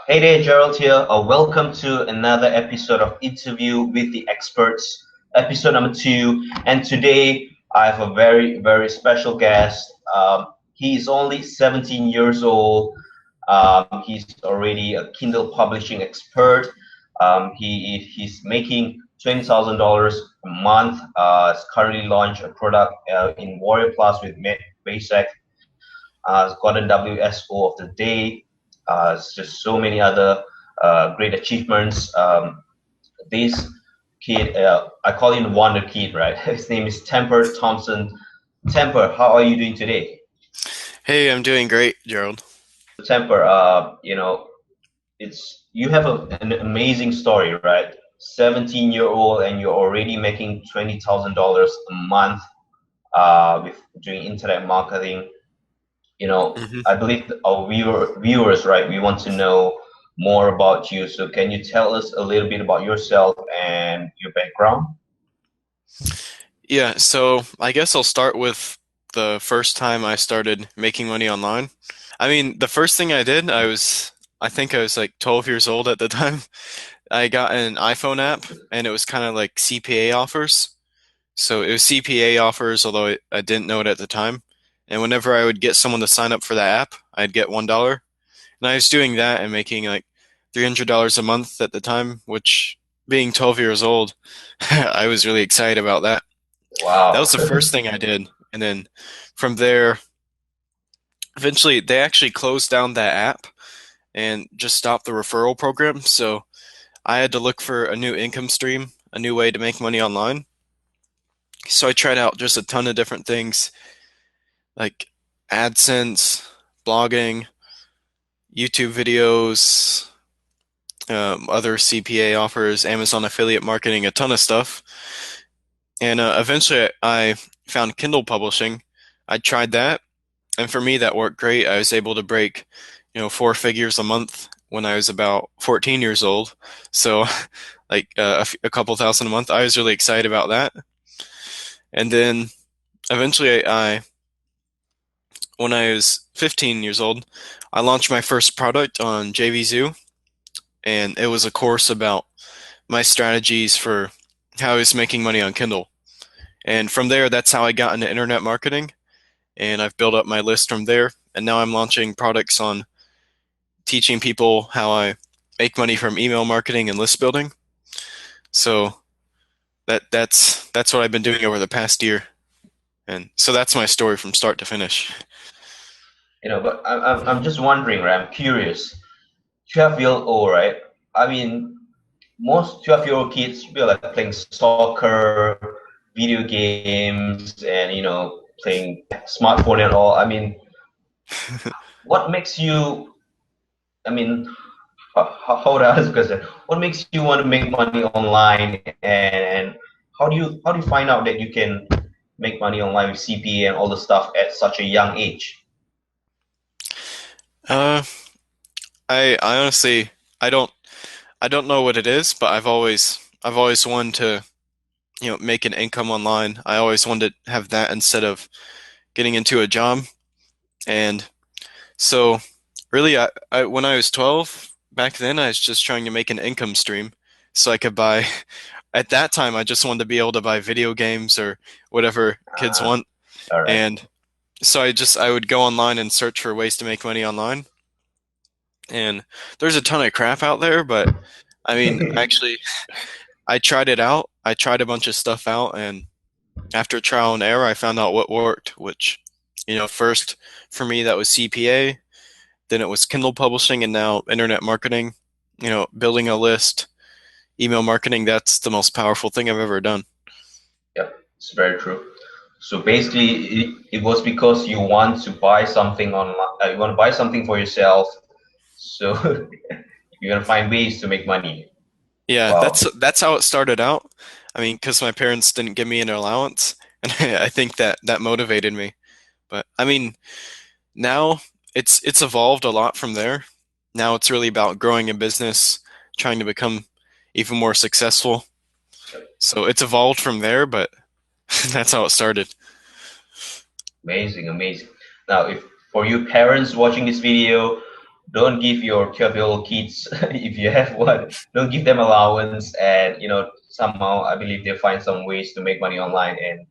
Hey there, Gerald here. Welcome to another episode of Interview with the Experts, episode number two. And today I have a very, very special guest. He is only 17 years old. He's already a Kindle publishing expert. He's making $20,000 a month. He's currently launched a product in Warrior Plus with Basic. Has gotten WSO of the day. It's just so many other great achievements. This kid, I call him Wonder Kid, right? His name is Temper Thompson. Temper, how are you doing today? Hey, I'm doing great, Gerald. Temper, it's you have an amazing story, right? 17-year-old, and you're already making $20,000 a month with doing internet marketing. hmm I believe our viewers, right, we want to know more about you. So can you tell us a little bit about yourself and your background? Yeah, so I guess I'll start with the first time I started making money online. I mean, the first thing I did, I think I was like 12 years old at the time. I got an iPhone app, and it was kind of like CPA offers. So it was CPA offers, although I didn't know it at the time. And whenever I would get someone to sign up for that app, I'd get $1. And I was doing that and making like $300 a month at the time, which being 12 years old, I was really excited about that. That Wow. was the first thing I did. And then from there, eventually they actually closed down that app and just stopped the referral program. So I had to look for a new income stream, a new way to make money online. So I tried out just a ton of different things like AdSense, blogging, YouTube videos, other CPA offers, Amazon affiliate marketing, a ton of stuff. And eventually I found Kindle publishing. I tried that, and for me that worked great. I was able to break, four figures a month when I was about 14 years old. So like a couple thousand a month. I was really excited about that. And then eventually when I was 15 years old, I launched my first product on JVZoo, and it was a course about my strategies for how I was making money on Kindle. And from there, that's how I got into internet marketing. And I've built up my list from there. And now I'm launching products on teaching people how I make money from email marketing and list building. So that's what I've been doing over the past year. And so that's my story from start to finish. But I'm just wondering, right? I'm curious. 12-year old, right? I mean, most 12-year-old kids feel like playing soccer, video games, and playing smartphone and all. I mean, what makes you? I mean, how would I ask this question? What makes you want to make money online, and how do you find out that you can make money online with CPA and all the stuff at such a young age? Uh, I honestly I don't know what it is, but I've always wanted to make an income online. I always wanted to have that instead of getting into a job. And so really, when I was 12, back then, I was just trying to make an income stream so I could buy. At that time, I just wanted to be able to buy video games or whatever kids Ah, want. all right. And so I would go online and search for ways to make money online. And there's a ton of crap out there, but I mean, actually, I tried it out. I tried a bunch of stuff out, and after trial and error, I found out what worked, which, first for me, that was CPA. Then it was Kindle publishing, and now internet marketing. Building a list, email marketing, that's the most powerful thing I've ever done. Yeah, it's very true. So basically, it was because you want to buy something online. You want to buy something for yourself. So you're gonna find ways to make money. Yeah, Wow. that's how it started out. I mean, because my parents didn't give me an allowance, and I think that motivated me. But I mean, now it's evolved a lot from there. Now it's really about growing a business, trying to become even more successful. So it's evolved from there, but that's how it started. Amazing, amazing. Now, if for you parents watching this video, don't give your 12-year-old kids, if you have one, don't give them allowance, and somehow I believe they find some ways to make money online, and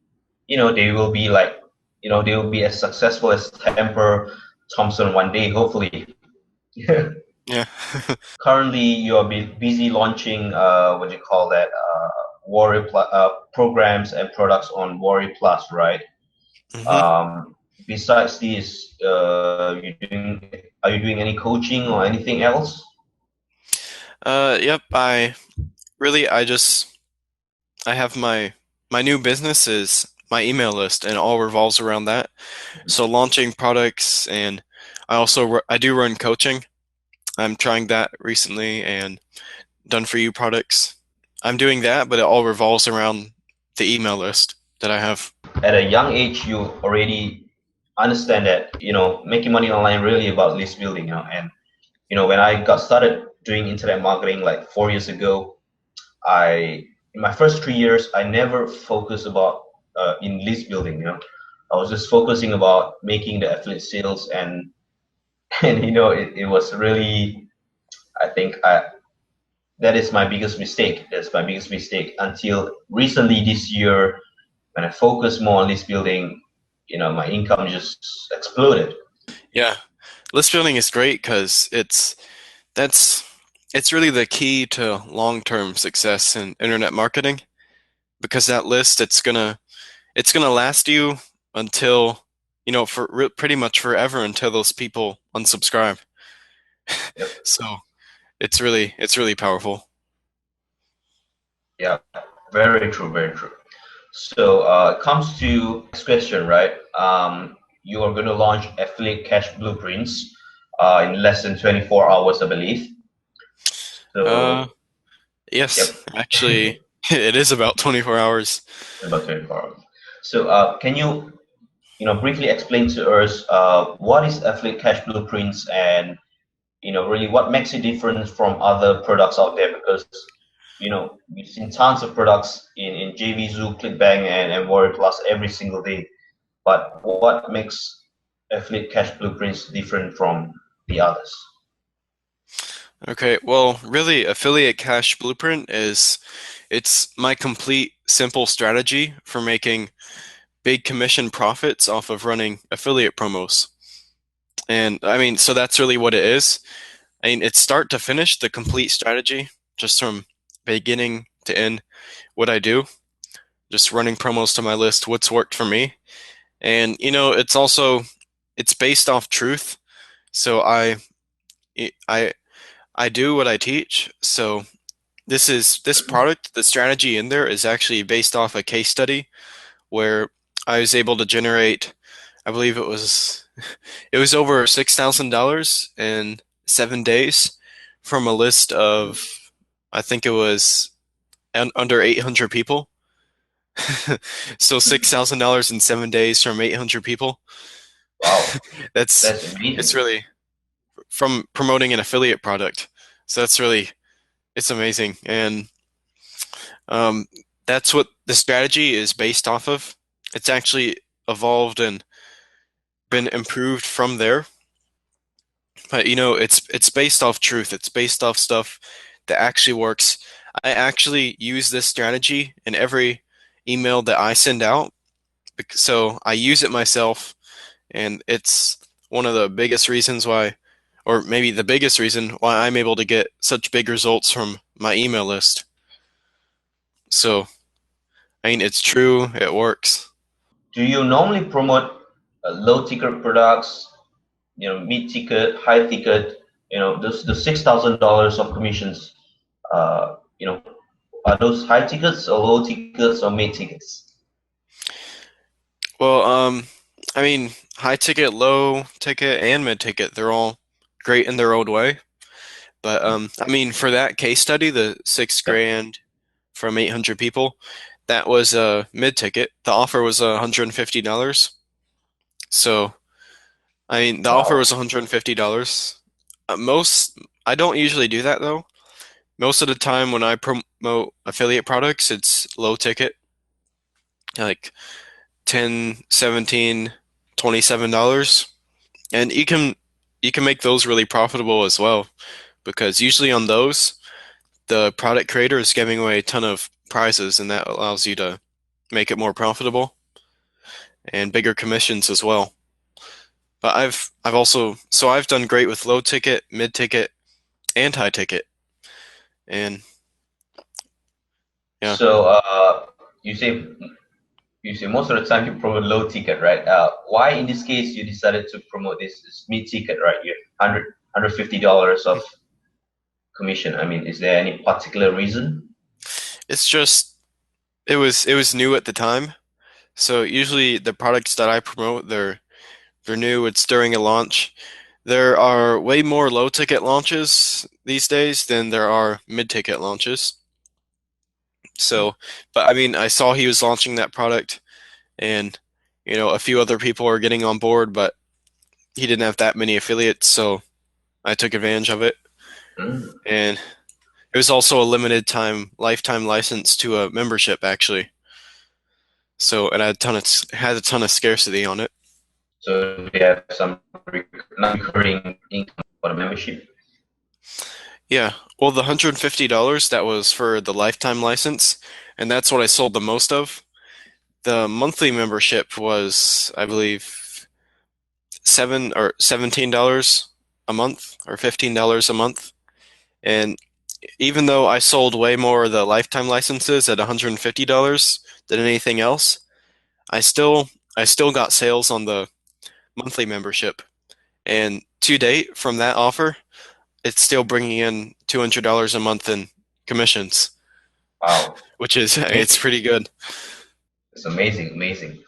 they will be like, they will be as successful as Temper Thompson one day, hopefully. Yeah. Currently, you are busy launching what do you call that, programs and products on Warrior Plus, right? hmm Besides this, are you doing any coaching or anything else? Yep. I have my new business is my email list, and it all revolves around that. So launching products, and I do run coaching. I'm trying that recently, and done for you products. I'm doing that, but it all revolves around the email list that I have. At a young age, you already understand that making money online really about list building, and when I got started doing internet marketing like 4 years ago, I in my first 3 years I never focused about in list building. I was just focusing about making the affiliate sales, and it was really, I think, that is my biggest mistake. That's my biggest mistake until recently this year when I focused more on list building. My income just exploded. Yeah, list building is great because that's it's really the key to long-term success in internet marketing. Because that list, it's gonna last you until pretty much forever until those people unsubscribe. Yep. So it's really powerful. Yeah, very true, very true. So it comes to next question, right? You are going to launch affiliate cash blueprints in less than 24 hours, I believe. Uh, So, yes, yep, actually, it is about 24 hours. about 24 hours. So, can you, briefly explain to us what is affiliate cash blueprints, and really what makes it different from other products out there? Because we've seen tons of products in JVZoo, ClickBank, and Warrior Plus every single day. But what makes affiliate cash blueprints different from the others? Okay, well, really, affiliate cash blueprint it's my complete simple strategy for making big commission profits off of running affiliate promos. And I mean, so that's really what it is. I mean, it's start to finish, the complete strategy, just from beginning to end, what I do, just running promos to my list, what's worked for me. And it's based off truth. So I I do what I teach. So this product, the strategy in there is actually based off a case study where I was able to generate, I believe it was over $6,000 in 7 days from a list of, I think it was under 800 people. So $6,000 in 7 days from 800 people. Wow, That's that's it's amazing. really from promoting an affiliate product. So it's amazing, and um, that's what the strategy is based off of. It's actually evolved and been improved from there. But it's based off truth. It's based off stuff that actually works. I actually use this strategy in every email that I send out. So I use it myself, and it's one of the biggest reasons why, or maybe the biggest reason why I'm able to get such big results from my email list. So, I mean, it's true, it works. Do you normally promote low ticket products, mid ticket, high ticket, those the $6,000 of commissions, uh, you know, are those high tickets or low tickets or mid tickets? Well, I mean, high ticket, low ticket, and mid ticket, they're all great in their own way. But I mean, for that case study, the six Yep. grand from 800 people, that was a mid ticket. The offer was $150. So, I mean, the offer was Wow. $150. Most, I don't usually do that though. Most of the time when I promote affiliate products, it's low ticket, like 10, 17, $27. And you can make those really profitable as well because usually on those, the product creator is giving away a ton of prizes, and that allows you to make it more profitable and bigger commissions as well. But I've also so I've done great with low ticket, mid ticket, and high ticket, and yeah, So you say most of the time you promote low ticket, right? Why in this case you decided to promote this mid ticket, right? You 150 dollars of commission. I mean, is there any particular reason? it's just it was new at the time. So usually the products that I promote, they're new. It's during a launch. There are way more low ticket launches these days than there are mid ticket launches. So, but I mean, I saw he was launching that product, and a few other people are getting on board, but he didn't have that many affiliates, so I took advantage of it. Mm. And it was also a limited time lifetime license to a membership actually. So it had a ton of scarcity on it. So they have some non-recurring income for the membership. Yeah. Well, the $150 that was for the lifetime license, and that's what I sold the most of. The monthly membership was, I believe, $17 a month or $15 a month. And even though I sold way more of the lifetime licenses at $150 than anything else, I still I still got sales on the monthly membership. And to date, from that offer, it's still bringing in $200 a month in commissions, Wow, which is it's amazing! pretty good. It's amazing, amazing.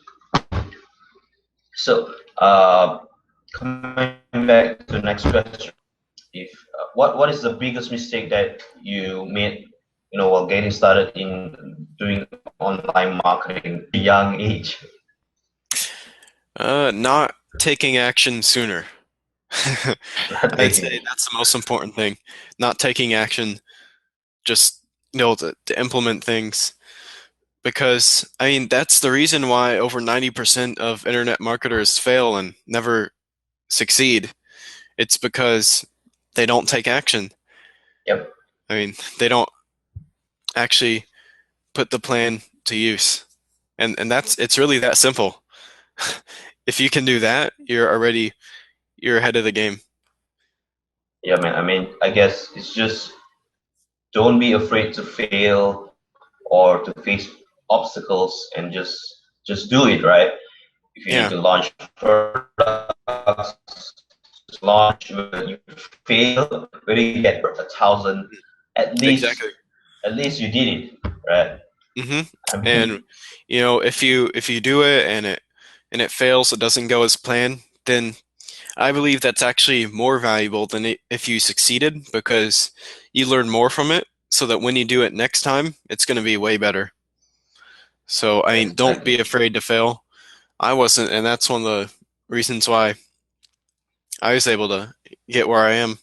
So, coming back to the next question, if what is the biggest mistake that you made, while getting started in doing online marketing at a young age? Not taking action sooner. I'd Taking say it. that's the most important thing. Not taking action, just to implement things. Because I mean that's the reason why over 90% of internet marketers fail and never succeed. It's because they don't take action. Yep. I mean, they don't actually put the plan to use. And it's really that simple. If you can do that, you're ahead of the game. Yeah, man. I mean, I guess it's just don't be afraid to fail or to face obstacles and just do it, right? If you need Yeah, to launch products, just launch. When you fail, whether you get 1,000, at least exactly. at least you did it, right? hmm I And mean, if you do it and it fails, it doesn't go as planned, then I believe that's actually more valuable than if you succeeded because you learn more from it so that when you do it next time, it's going to be way better. So, I mean, don't be exactly. afraid to fail. I wasn't, and that's one of the reasons why I was able to get where I am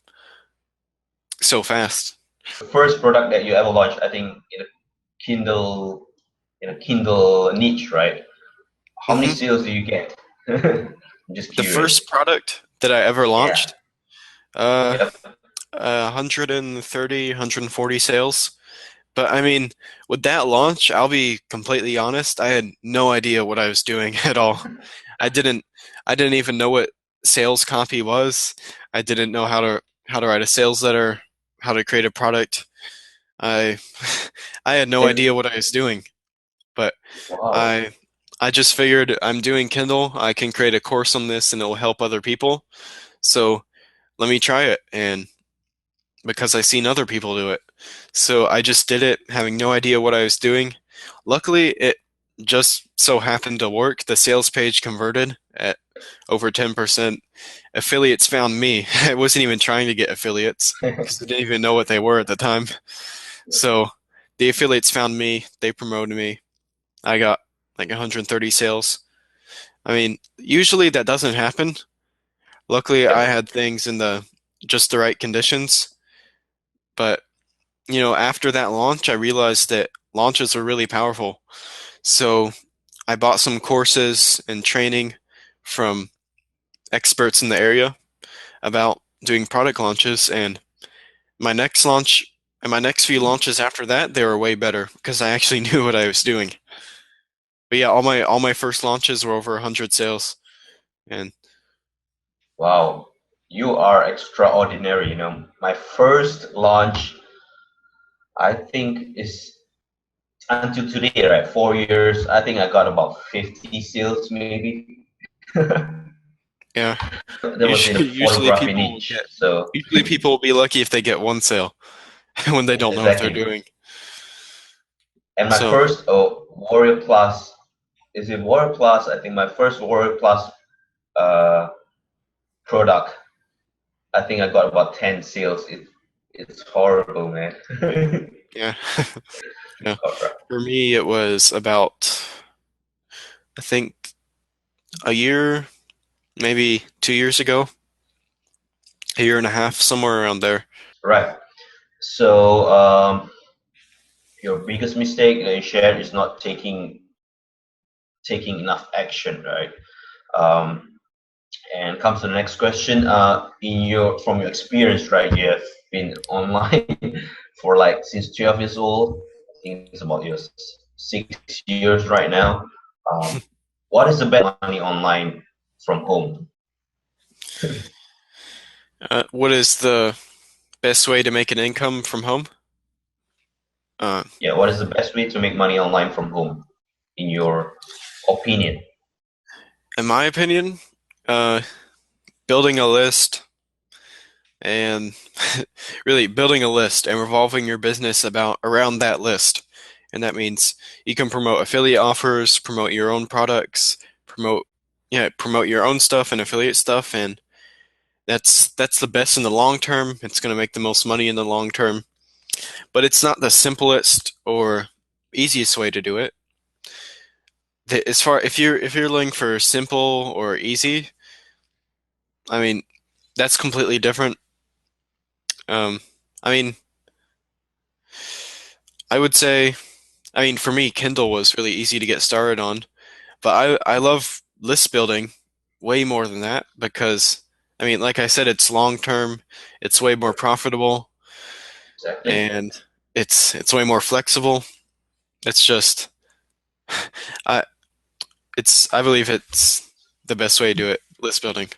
so fast. The first product that you ever launched, I think, in a Kindle, Kindle niche, right? How many hmm sales do you get? I'm just The curious. first product that I ever Yeah. launched, uh, Yep. 130, 140 sales. But I mean, with that launch, I'll be completely honest, I had no idea what I was doing at all. I didn't I didn't even know what sales copy was. I didn't know how to write a sales letter, how to create a product. I I had no It, idea what I was doing, but wow. I I just figured I'm doing Kindle, I can create a course on this and it'll help other people. So, let me try it and because I seen other people do it. So I just did it, having no idea what I was doing. Luckily, it just so happened to work. The sales page converted at over 10%. Affiliates found me. I wasn't even trying to get affiliates because I didn't even know what they were at the time. So the affiliates found me. They promoted me. I got like 130 sales. I mean, usually that doesn't happen. Luckily, I Yep. had things in the just the right conditions. But after that launch, I realized that launches are really powerful. So I bought some courses and training from experts in the area. about doing product launches, and my next launch and my next few launches after that, they were way better because I actually knew what I was doing. But yeah, all my first launches were over 100 sales, and Wow, you are extraordinary. My first launch, I think, is until today, right? 4 years. I think I got about 50 sales, maybe. yeah, That was in a usually photography people will niche. get So usually people will be lucky if they get one sale when they don't know what they're exactly. doing. And my So first Warrior Plus, is it Warrior Plus? I think my first Warrior Plus uh, product, I think I got about 10 sales. It's horrible, man. yeah, yeah. For me, it was about I think a year, maybe 2 years ago, a year and a half, somewhere around there. Right. So your biggest mistake that you shared is not taking enough action, right? Um, and comes to the next question. In your from your experience, right? You have been online for like since 12 years old. I think it's about your 6 years right now. What is the best money online from home? What is the best way to make an income from home? Uh, Yeah, what is the best way to make money online from home, in your opinion? in my opinion, uh, building a list and really building a list and revolving your business about around that list. And that means you can promote affiliate offers, promote your own products, promote your own stuff and affiliate stuff, and that's the best in the long term. It's going to make the most money in the long term, but it's not the simplest or easiest way to do it. As far if you're looking for simple or easy, I mean that's completely different. Um, I mean, I would say, I mean, for me, Kindle was really easy to get started on, but I love list building way more than that because, I mean, like I said, it's long term, it's way more profitable, Exactly. and it's way more flexible. It's just, I I believe it's the best way to do it, list building.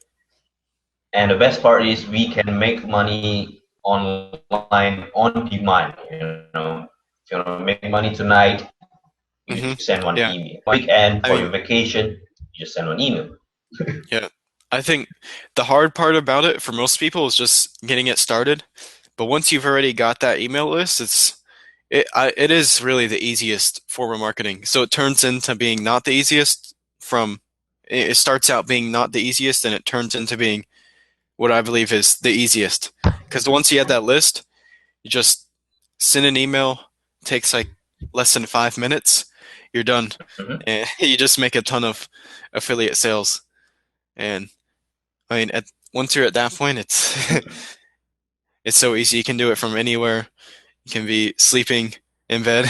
And the best part is we can make money online on demand. If you want to make money tonight, you Hmm. send one Yeah, email. Weekend I for your mean, vacation, you just send one email. yeah. I think the hard part about it for most people is just getting it started. But once you've already got that email list, it is really the easiest form of marketing. So it turns into being not the easiest from it starts out being not the easiest and it turns into being what I believe is the easiest. Because once you have that list, you just send an email, takes like less than 5 minutes, you're done. Mhm. And you just make a ton of affiliate sales. And I mean, once you're at that point, it's it's so easy. You can do it from anywhere. You can be sleeping in bed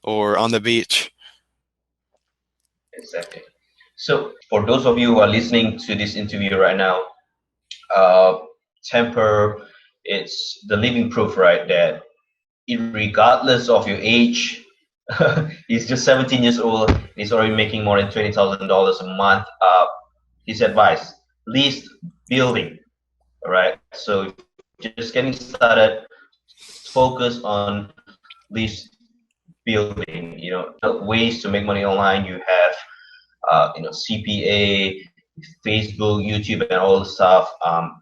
or on the beach. Exactly. So, for those of you who are listening to this interview right now, uh, temper, it's the living proof, right? That regardless of your age, he's just 17 years old. He's already making more than $20,000 a month. His advice: list building. All right. So if you're just getting started, just focus on list building. Ways to make money online. You have CPA, Facebook, YouTube, and all the stuff.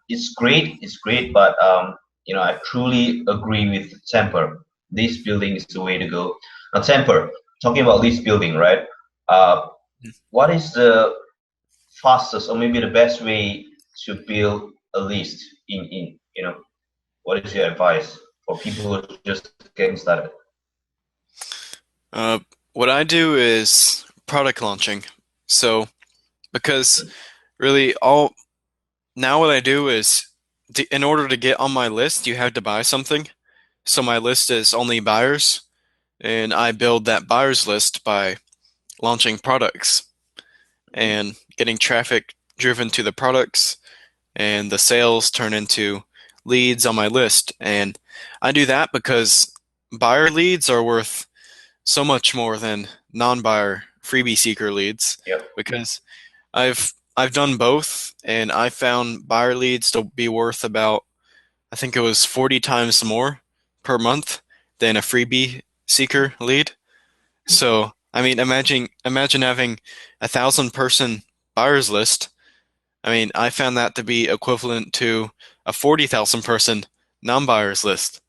It's great. It's great, but I truly agree with Temper. List building is the way to go. Now, Temper, talking about list building, right? Uh, what is the fastest or maybe the best way to build a list what is your advice for people who are just getting started? Uh, what I do is product launching. So, because really all now what I do is in order to get on my list, you have to buy something. So my list is only buyers, and I build that buyers list by launching products and getting traffic driven to the products and the sales turn into leads on my list. And I do that because buyer leads are worth so much more than non-buyer freebie seeker leads, Yep. because I've done both, and I found buyer leads to be worth about, I think it was 40 times more per month than a freebie seeker lead. So, I mean, imagine having 1,000 person buyers list. I mean, I found that to be equivalent to a 40,000 person non-buyers list.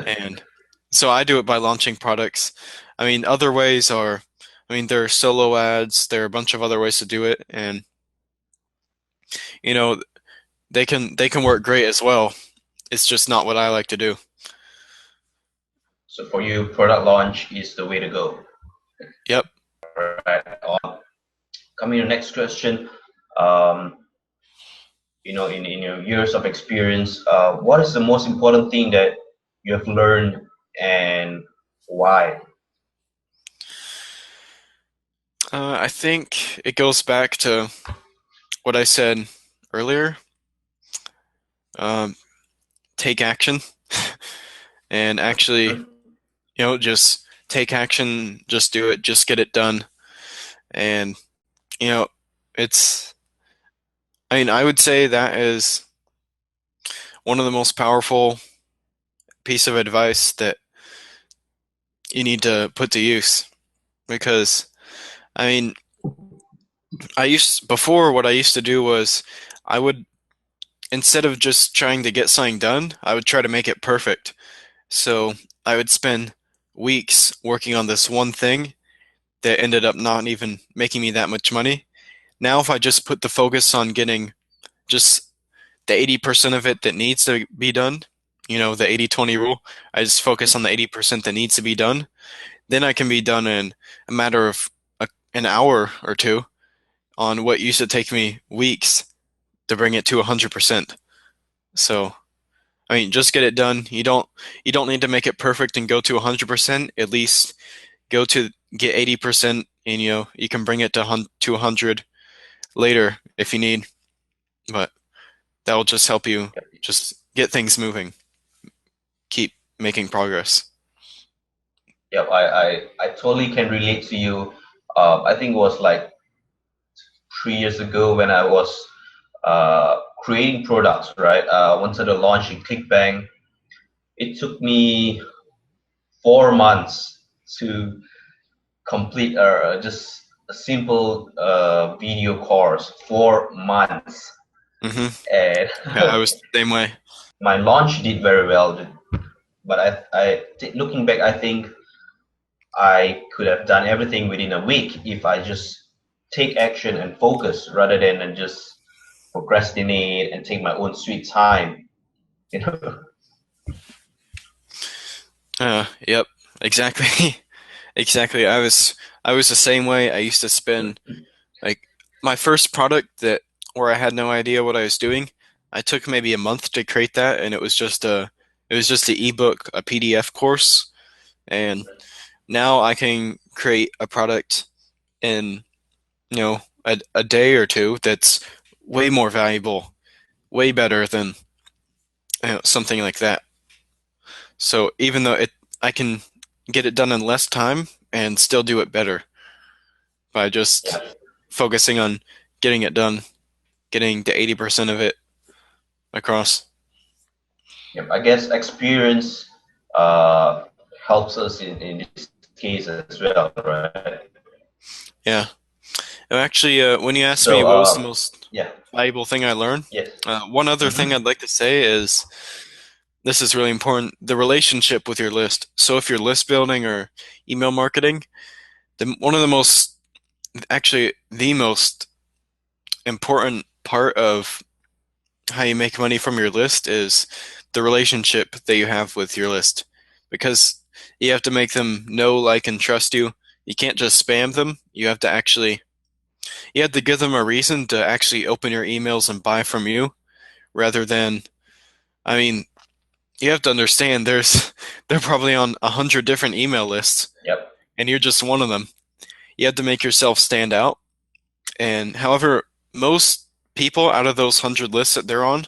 And so I do it by launching products. I mean, other ways are, I mean, there are solo ads, there are a bunch of other ways to do it, and you know, they can work great as well. It's just not what I like to do. So for you, product launch is the way to go. Yep. Right. Coming to the next question. Um, in your years of experience, what is the most important thing that you have learned and why? I think it goes back to what I said earlier. Um, Take action and actually, Mhm. just take action, just do it, just get it done. And, you know, it's, I mean, I would say that is one of the most powerful piece of advice that you need to put to use. Because, I mean, before what I used to do was I would, instead of just trying to get something done, I would try to make it perfect. So I would spend weeks working on this one thing that ended up not even making me that much money. Now, if I just put the focus on getting just the 80% of it that needs to be done, the 80/20 rule, I just focus on the 80% that needs to be done, then I can be done in a matter of an hour or two on what used to take me weeks to bring it to 100%. So, I mean, just get it done. You don't need to make it perfect and go to 100%. At least go to get 80%, and you can bring it to 100 later if you need. But that will just help you just get things moving, keep making progress. Yep, I totally can relate to you. I think it was like 3 years ago when I was creating products, right? I wanted to launch in ClickBank. It took me 4 months to complete just a simple video course. 4 months, Hmm. and Yeah, I was the same way. my launch did very well. But looking back, I think I could have done everything within a week if I just take action and focus rather than just procrastinate and take my own sweet time. You know. Yep, exactly. Exactly. I was the same way. I used to spend like my first product that where I had no idea what I was doing. I took maybe a month to create that, and it was just an ebook, a PDF course, and now I can create a product in a day or two that's way more valuable, way better than something like that. So even though I can get it done in less time and still do it better by just Yeah. focusing on getting it done, getting the 80% of it across. Yep. I guess experience uh, helps us in this case as well, right? Yeah. Actually, when you asked me So what was the most yeah, valuable thing I learned, yes. one other thing Mm-hmm. I'd like to say is this is really important: the relationship with your list. So if you're list building or email marketing, one of the most, actually, the most important part of how you make money from your list is the relationship that you have with your list, because you have to make them know, like, and trust you. You can't just spam them. You have to give them a reason to actually open your emails and buy from you, rather than, I mean, you have to understand they're probably on 100 different email lists, Yep. and you're just one of them. You have to make yourself stand out. And however, most people out of those 100 lists that they're on,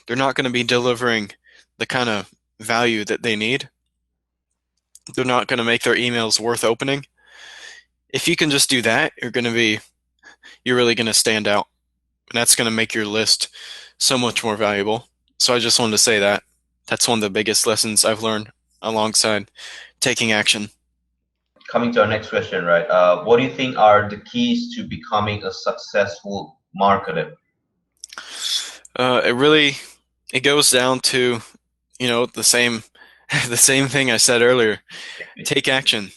they're not going to be delivering the kind of value that they need. They're not going to make their emails worth opening. If you can just do that, you're really going to stand out. And that's going to make your list so much more valuable. So I just wanted to say that. That's one of the biggest lessons I've learned alongside taking action. Coming to our next question, right? What do you think are the keys to becoming a successful marketer? It really it goes down to, the same the same thing I said earlier. Take action.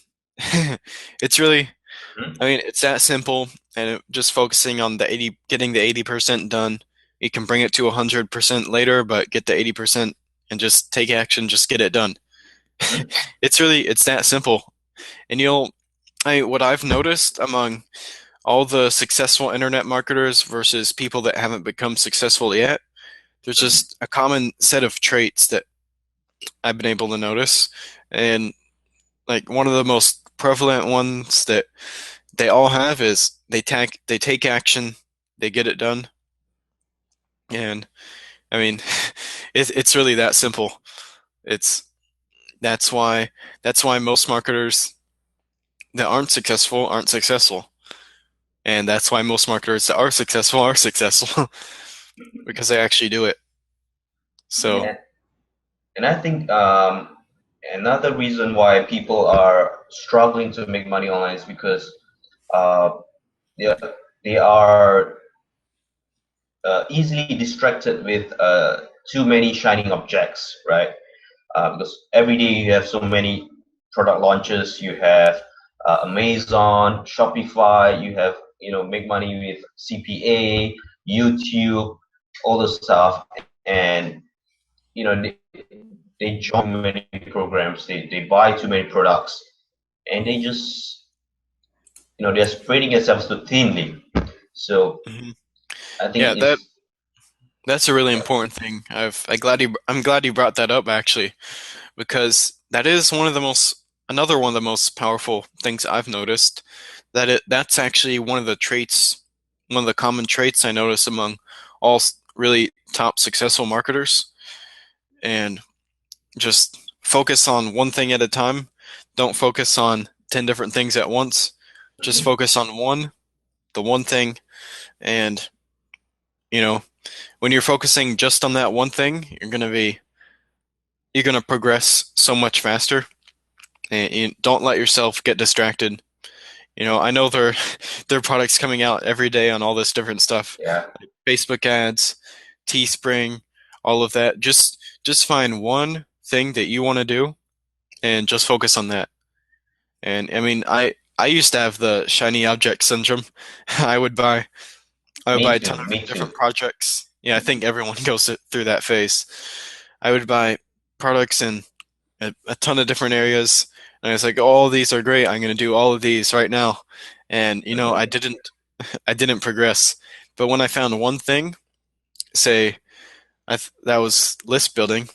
It's really, Mhm. I mean, it's that simple, and just focusing on getting the 80% done. You can bring it to 100% later, but get the 80% and just take action, just get it done. Mhm. It's that simple. And what I've noticed among all the successful internet marketers versus people that haven't become successful yet, there's Mhm. just a common set of traits that I've been able to notice. And like one of the most prevalent ones that they all have is they take action, they get it done. And I mean, it's really that simple. It's that's why that's why most marketers that aren't successful. And that's why most marketers that are successful because they actually do it. So, Yeah, and I think another reason why people are struggling to make money online is because uh, they they are easily distracted with too many shining objects, right? Because every day you have so many product launches. You have Amazon, Shopify. You have make money with CPA, YouTube, all the stuff, and they join many programs. They buy too many products, and they just they're spreading themselves too thinly. So mhm. I Yeah, think it's that's a really yeah, important thing. I'm glad you brought that up actually, because that is another one of the most powerful things I've noticed. That's actually one of the common traits I notice among really top successful marketers. And just focus on one thing at a time. Don't focus on 10 different things at once. Just mhm, focus on the one thing. And, you know, when you're focusing just on that one thing, you're going to progress so much faster. And you don't let yourself get distracted. I know there are products coming out every day on all this different stuff, yeah, like Facebook ads, Teespring, all of that. Just find one thing that you want to do and just focus on that. And I mean, I used to have the shiny object syndrome. I would buy I would me buy a too, ton of me too. different projects. Yeah, I think everyone goes through that phase. I would buy products in a ton of different areas, and I was like, "All these are great. I'm going to do all of these right now." And Mhm. I didn't progress. But when I found one thing, say that was list building,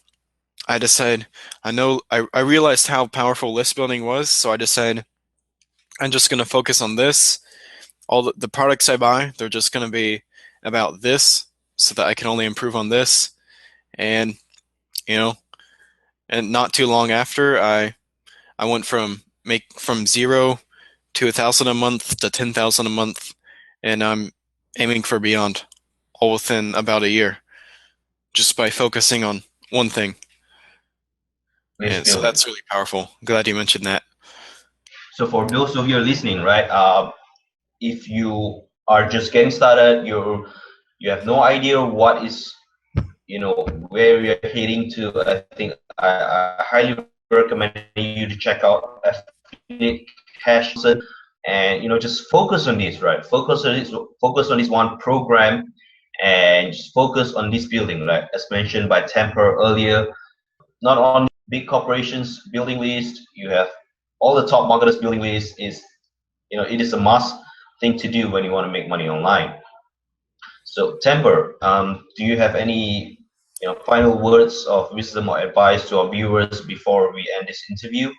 I decided I realized how powerful list building was, so I decided I'm just going to focus on this. All the products I buy, they're just going to be about this so that I can only improve on this. And, you know, and not too long after, I went from zero to 1,000 a month to 10,000 a month. And I'm aiming for beyond all within about a year just by focusing on one thing. List And so building. that's really powerful. Glad you mentioned that. So for those of you listening, right, if you are just getting started, you have no idea what is where you're heading to. I think I highly recommend you to check out affiliate cash and just focus on this, right? Focus on this one program and just focus on this building, right? As mentioned by Temper earlier, not only big corporations building list, you have all the top marketers building list is it is a must thing to do when you want to make money online. So Temper, do you have any final words of wisdom or advice to our viewers before we end this interview?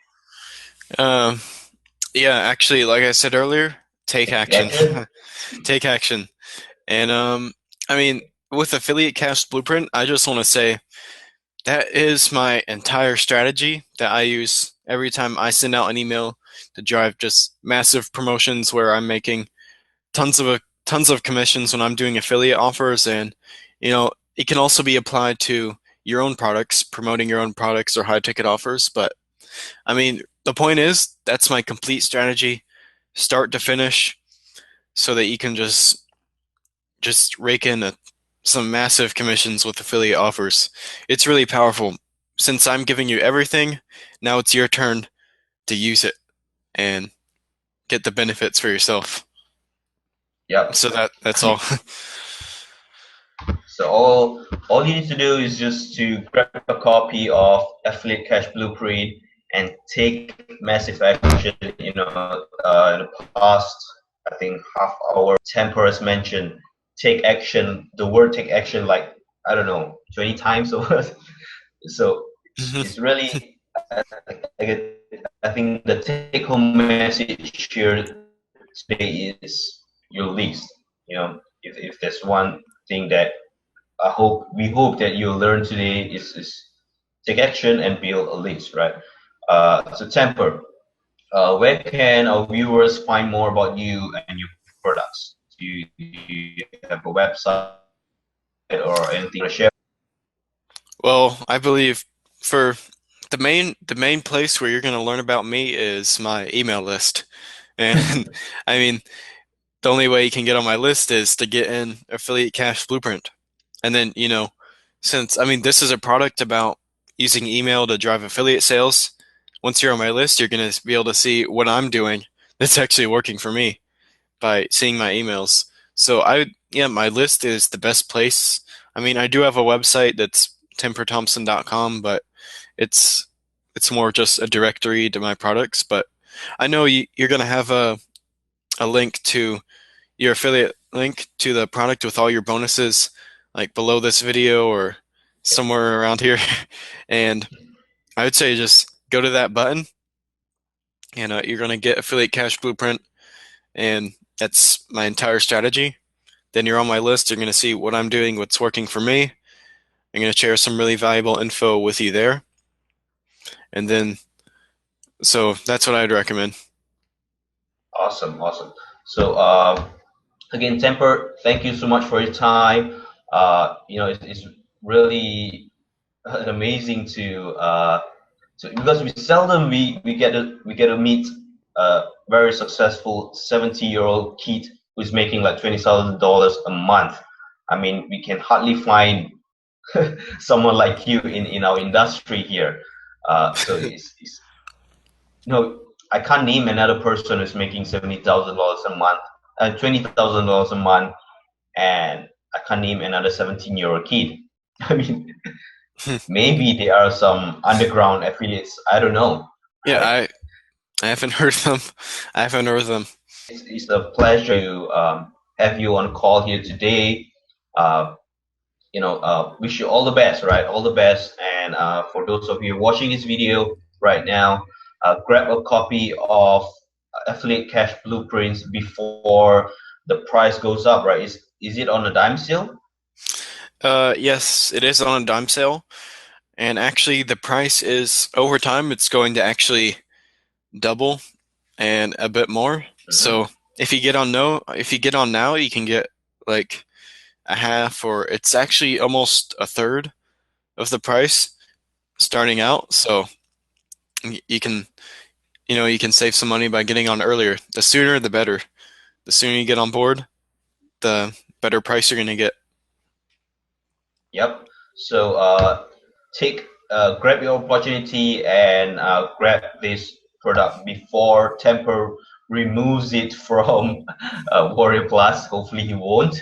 Um, yeah, actually, like I said earlier, take Take action. action. Take action. And I mean, with Affiliate Cash Blueprint, I just want to say that is my entire strategy that I use every time I send out an email to drive just massive promotions where I'm making tons of commissions when I'm doing affiliate offers, and it can also be applied to your own products, promoting your own products or high ticket offers. But I mean, the point is that's my complete strategy, start to finish, so that you can just rake in some massive commissions with affiliate offers. It's really powerful. Since I'm giving you everything, now it's your turn to use it and get the benefits for yourself. Yep. So that's all. So all you need to do is just to grab a copy of Affiliate Cash Blueprint and take massive action. In the past, I think half hour, Temper has mentioned take action. The word take action, like I don't know, 20 times or what. So it's really, I think the take home message here today is your list. If there's one thing that we hope that you'll learn today is take action and build a list, right? So Temper, where can our viewers find more about you and your products? Do you have a website or anything to share? Well, I believe for the main place where you're going to learn about me is my email list. And I mean, the only way you can get on my list is to get in Affiliate Cash Blueprint. And then, since I mean this is a product about using email to drive affiliate sales, once you're on my list, you're going to be able to see what I'm doing that's actually working for me by seeing my emails. So yeah, my list is the best place. I mean, I do have a website that's temperthompson.com, but it's it's more just a directory to my products. But I know you're going to have a link to your affiliate link to the product with all your bonuses, like below this video or somewhere around here. And I would say just go to that button, and you're going to get Affiliate Cash Blueprint, and that's my entire strategy. Then you're on my list. You're going to see what I'm doing, what's working for me. I'm going to share some really valuable info with you there. And then, so that's what I'd recommend. Awesome, awesome. So again, Temper, thank you so much for your time. It's really amazing because we get to meet a very successful 70-year-old kid who's making like $20,000 a month. I mean, we can hardly find someone like you in our industry here. So it's I can't name another person who's making $70,000 a month, $20,000 a month, and I can't name another 17-year-old kid. I mean, maybe there are some underground affiliates. I don't know. Yeah, Right? I haven't heard of them. I haven't heard of them. It's a pleasure to have you on call here today. Uh, wish you all the best, right? All the best. And for those of you watching this video right now, grab a copy of Affiliate Cash Blueprints before the price goes up, right? Is it on a dime sale? Yes, it is on a dime sale. And actually, the price is over time, it's going to actually double and a bit more. So if you get on now, you can get like a half, or it's actually almost a third of the price starting out. So you can you can save some money by getting on earlier. The sooner, the better. The sooner you get on board, the better price you're going to get. Yep. So grab your opportunity and grab this product before Temper removes it from Warrior Plus. Hopefully he won't.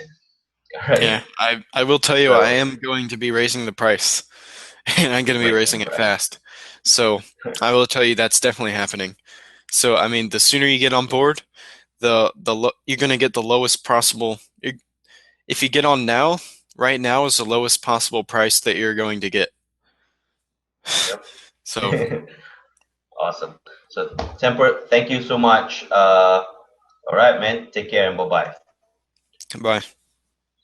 Yeah, Right. I will tell you, I So am going to be raising the price, and I'm going to be raising raising the it price. fast. So I will tell you that's definitely happening. So I mean, the sooner you get on board, you're going to get the lowest possible. If you get on now, right now is the lowest possible price that you're going to get. So Yep. Awesome. So Temper, thank you so much. All right, man. Take care and bye bye. bye.